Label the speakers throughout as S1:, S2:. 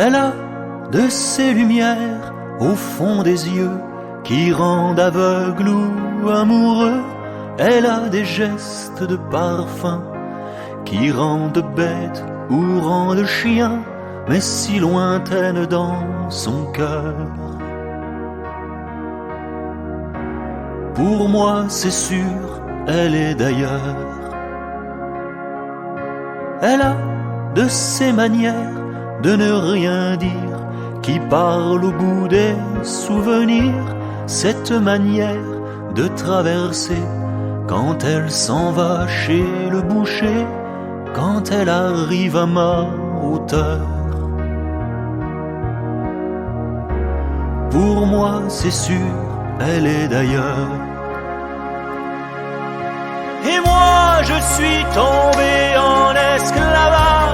S1: Elle a de ces lumières au fond des yeux qui rendent aveugle ou amoureux. Elle a des gestes de parfum qui rendent bête ou rendent chien, mais si lointaine dans son cœur. Pour moi, c'est sûr, elle est d'ailleurs. Elle a de ces manières de ne rien dire qui parle au bout des souvenirs, cette manière de traverser quand elle s'en va chez le boucher, quand elle arrive à ma hauteur. Pour moi, c'est sûr, elle est d'ailleurs. Et moi, je suis tombé en esclavage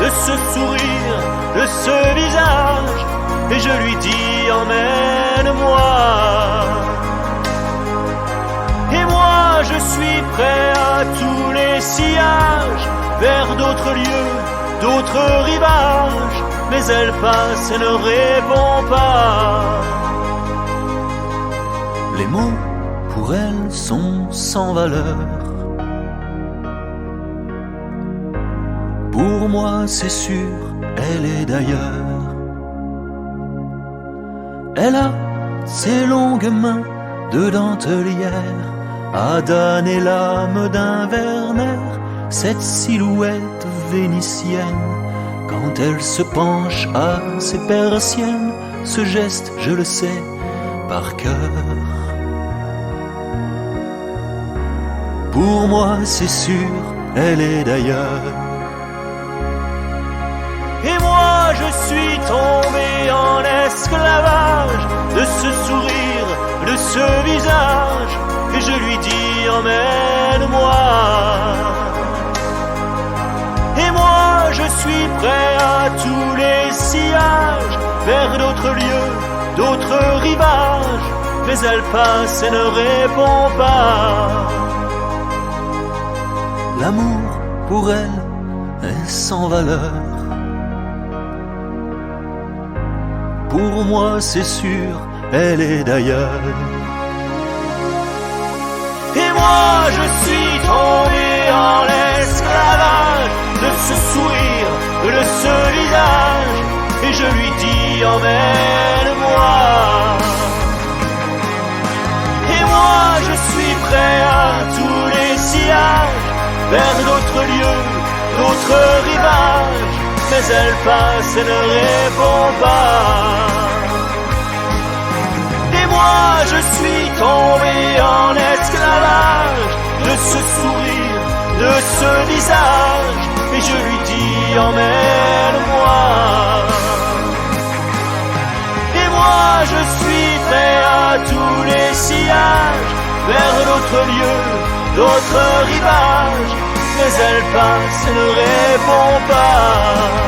S1: de ce sourire, de ce visage, et je lui dis emmène-moi. Et moi, je suis prêt à tous les sillages, vers d'autres lieux, d'autres rivages, mais elle passe et ne répond pas. Les mots, pour elle, sont sans valeur. Pour moi, c'est sûr, elle est d'ailleurs. Elle a ses longues mains de dentelière à damner l'âme d'un Werner, cette silhouette vénitienne. Quand elle se penche à ses persiennes, ce geste, je le sais par cœur. Pour moi, c'est sûr, elle est d'ailleurs. Et moi, je suis tombé en esclavage de ce sourire, de ce visage, et je lui dis emmène-moi. Et moi, je suis prêt à tous les sillages, vers d'autres lieux, d'autres rivages, mais elle passe et ne répond pas. L'amour, pour elle, est sans valeur. Pour moi, c'est sûr, elle est d'ailleurs. Et moi, je suis tombé en esclavage de ce sourire, de ce visage, et je lui dis emmène-moi. Et moi, je suis prêt à tous les sillages, vers d'autres lieux, d'autres rivages, mais elle passe et ne répond pas. Et moi, je suis tombé en esclavage de ce sourire, de ce visage, et je lui dis emmène-moi. Et moi, je suis prêt à tous les sillages, vers d'autres lieux, d'autres rivages, mais elle passe et ne répond pas.